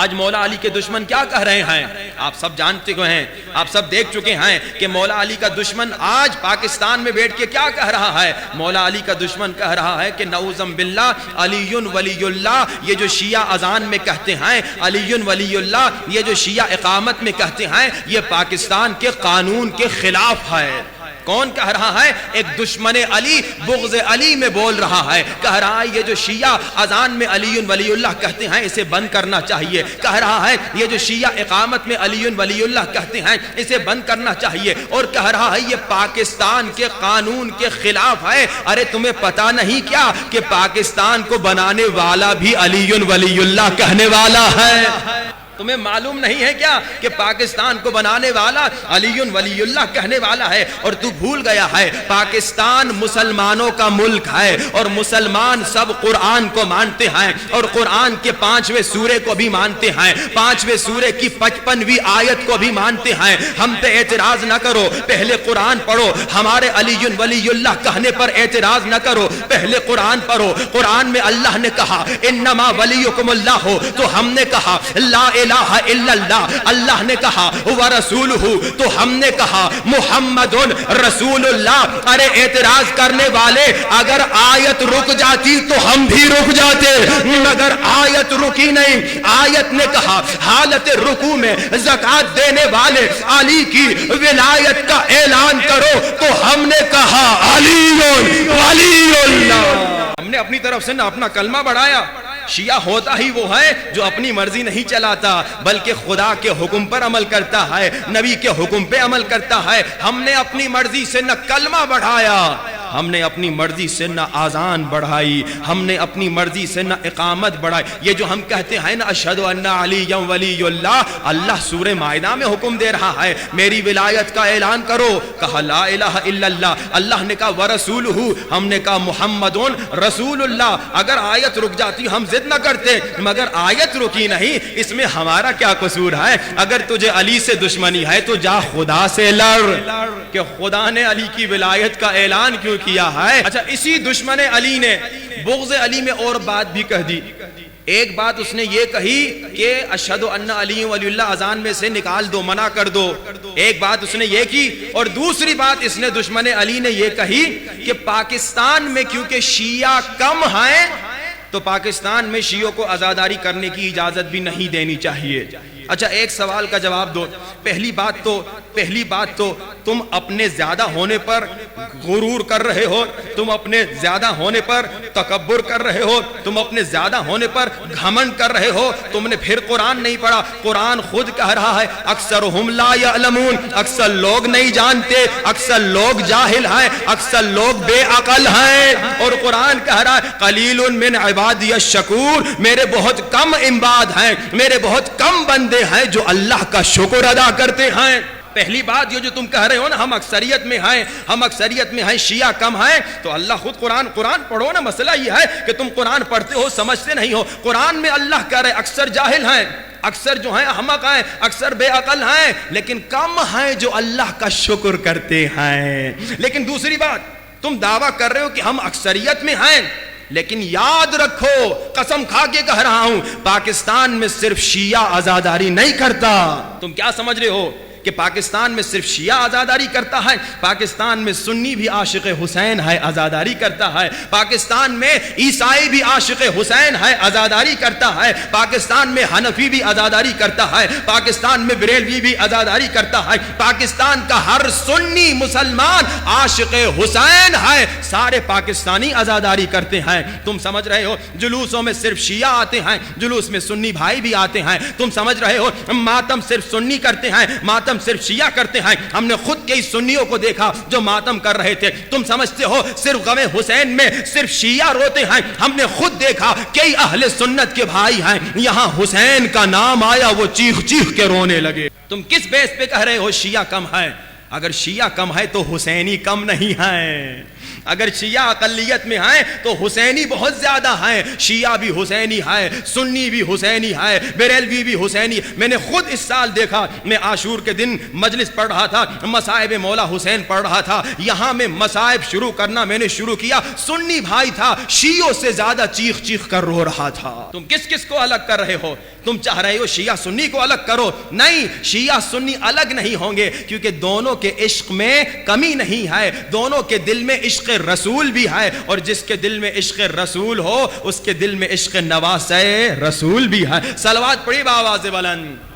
آج مولا علی کے دشمن کیا کہہ رہے ہیں؟ آپ سب جانتے ہیں، آپ سب دیکھ چکے ہیں کہ مولا علی کا دشمن آج پاکستان میں بیٹھ کے کیا کہہ رہا ہے؟ مولا علی کا دشمن کہہ رہا ہے کہ نعوذ باللہ علی ولی اللہ، یہ جو شیعہ اذان میں کہتے ہیں علی ولی اللہ، یہ جو شیعہ اقامت میں کہتے ہیں، یہ پاکستان کے قانون کے خلاف ہے۔ کون کہہ رہا ہے؟ ایک دشمن علی بغض علی میں بول رہا ہے، کہہ رہا ہے یہ جو شیعہ اذان میں علی ولی اللہ کہتے ہیں اسے بند کرنا چاہیے، کہہ رہا ہے یہ جو شیعہ اقامت میں علی ولی اللہ کہتے ہیں اسے بند کرنا چاہیے، اور کہہ رہا ہے یہ پاکستان کے قانون کے خلاف ہے۔ ارے تمہیں پتا نہیں کیا کہ پاکستان کو بنانے والا بھی علی ولی اللہ کہنے والا ہے؟ تمہیں معلوم نہیں ہے کیا کہ پاکستان کو بنانے والا علی ولی اللہ کہنے والا ہے؟ اور تو بھول گیا ہے پاکستان مسلمانوں کا ملک ہے، اور مسلمان سب قرآن کو مانتے ہیں، اور قرآن کے 5ویں سورے کو بھی مانتے ہیں، 5ویں سورے کی 55ویں آیت کو بھی مانتے ہیں۔ ہم پہ اعتراض نہ کرو، پہلے قرآن پڑھو، ہمارے علی ولی اللہ کہنے پر اعتراض نہ کرو، پہلے قرآن پڑھو۔ قرآن میں اللہ نے کہا انما ولیکم اللہ ہو، تو ہم نے کہا لا الہ الا اللہ، اللہ نے کہا ورسولہ، تو ہم نے کہا محمد رسول اللہ۔ ارے اعتراض کرنے والے، اگر آیت رک جاتی تو ہم بھی رک جاتے، مگر آیت رکی نہیں۔ آیت نے کہا حالت رکوع میں زکوٰۃ دینے والے علی کی ولایت کا اعلان کرو، تو ہم نے کہا علی ولی اللہ۔ ہم نے اپنی طرف سے نہ اپنا کلمہ بڑھایا۔ شیعہ ہوتا ہی وہ ہے جو اپنی مرضی نہیں چلاتا بلکہ خدا کے حکم پر عمل کرتا ہے، نبی کے حکم پہ عمل کرتا ہے۔ ہم نے اپنی مرضی سے نہ کلمہ بڑھایا، ہم نے اپنی مرضی سے نہ آذان بڑھائی، ہم نے اپنی مرضی سے نہ اقامت بڑھائی۔ یہ جو ہم کہتے ہیں نا اشہد ان علی ولی اللہ، اللہ سورہ مائدہ میں حکم دے رہا ہے میری ولایت کا اعلان کرو، کہا لا الہ الا اللہ، اللہ نے کہا ورسولہ، ہم نے کہا محمد رسول اللہ۔ اگر آیت رک جاتی ہم ضد نہ کرتے، مگر آیت رکی نہیں، اس میں ہمارا کیا قصور ہے؟ اگر تجھے علی سے دشمنی ہے تو جا خدا سے لڑ، کہ خدا نے علی کی ولایت کا اعلان کیوں کیا ہے؟ اچھا، اسی دشمن علی نے بغض علی میں اور بات بھی کہہ دی۔ ایک بات اس نے یہ کہی کہ اشہد ان علی ولی اللہ اذان میں سے نکال دو، منع کر دو، ایک بات اس نے یہ کی، اور دوسری بات اس نے دشمن علی نے یہ کہی کہ پاکستان میں کیونکہ شیعہ کم ہیں تو پاکستان میں شیعوں کو عزاداری کرنے کی اجازت بھی نہیں دینی چاہیے۔ اچھا، ایک سوال کا جواب دو۔ پہلی بات تو تم اپنے زیادہ ہونے پر غرور کر رہے ہو، تم اپنے زیادہ ہونے پر تکبر کر رہے ہو، تم اپنے زیادہ ہونے پر گھمنڈ کر رہے ہو۔ تم نے پھر قرآن نہیں پڑھا۔ قرآن خود کہہ رہا ہے اکثرہم لا یعلمون، اکثر لوگ نہیں جانتے، اکثر لوگ جاہل ہیں، اکثر لوگ بے عقل ہیں۔ اور قرآن کہہ رہا ہے قلیل من عبادی الشکور، میرے بہت کم عباد ہیں، میرے بہت کم بندے ہیں جو اللہ کا شکر ادا کرتے ہیں۔ پہلی بات یہ جو تم کہہ رہے ہو نا ہم اکثریت میں ہیں، شیعہ کم ہیں، تو اللہ خود قرآن پڑھو نا۔ مسئلہ یہ ہے کہ تم قرآن پڑھتے ہو سمجھتے نہیں ہو۔ قرآن میں اللہ کہہ رہے اکثر جاہل ہیں، اکثر جو ہیں احمق ہیں، اکثر بے عقل ہیں، لیکن کم ہیں جو اللہ کا شکر کرتے ہیں۔ لیکن دوسری بات، تم دعویٰ کر رہے ہو کہ ہم اکثریت میں ہیں، لیکن یاد رکھو، قسم کھا کے کہہ رہا ہوں، پاکستان میں صرف شیعہ عزاداری نہیں کرتا۔ تم کیا سمجھ رہے ہو کہ پاکستان میں صرف شیعہ عزاداری کرتا ہے؟ پاکستان میں سنی بھی عاشق حسین ہے، عزاداری کرتا ہے۔ پاکستان میں عیسائی بھی عاشق حسین ہے، عزاداری کرتا ہے۔ پاکستان میں حنفی بھی عزاداری کرتا ہے، پاکستان میں بریلوی بھی عزاداری کرتا ہے۔ پاکستان کا ہر سنی مسلمان عاشق حسین ہے، سارے پاکستانی عزاداری کرتے ہیں۔ تم سمجھ رہے ہو جلوسوں میں صرف شیعہ آتے ہیں، جلوس میں سنی بھائی بھی آتے ہیں۔ تم سمجھ رہے ہو ماتم صرف سنی کرتے ہیں، ماتم صرف شیعہ کرتے ہیں۔ ہم نے خود کئی سنیوں کو دیکھا جو ماتم کر رہے تھے۔ تم سمجھتے ہو صرف غم حسین میں صرف شیعہ روتے ہیں؟ ہم نے خود دیکھا کئی اہل سنت کے بھائی ہیں، یہاں حسین کا نام آیا وہ چیخ چیخ کے رونے لگے۔ تم کس بیس پہ کہہ رہے ہو شیعہ کم ہے؟ اگر شیعہ کم ہے تو حسینی کم نہیں ہے۔ اگر شیعہ اقلیت میں ہیں تو حسینی بہت زیادہ ہیں، شیعہ بھی حسینی ہے، سنی بھی حسینی ہے، بریلوی بھی حسینی۔ میں نے خود اس سال دیکھا، میں عاشور کے دن مجلس پڑھ رہا تھا، مصائب مولا حسین پڑھ رہا تھا، یہاں میں مصائب شروع کرنا میں نے شروع کیا، سنی بھائی تھا شیعوں سے زیادہ چیخ چیخ کر رو رہا تھا۔ تم کس کس کو الگ کر رہے ہو؟ تم چاہ رہے ہو شیعہ سنی کو الگ کرو؟ نہیں، شیعہ سنی الگ نہیں ہوں گے، کیونکہ دونوں کے عشق میں کمی نہیں ہے، دونوں کے دل میں عشق رسول بھی ہے، اور جس کے دل میں عشق رسول ہو اس کے دل میں عشق نواسے رسول بھی ہے۔ صلوات پڑھی بآواز بلند۔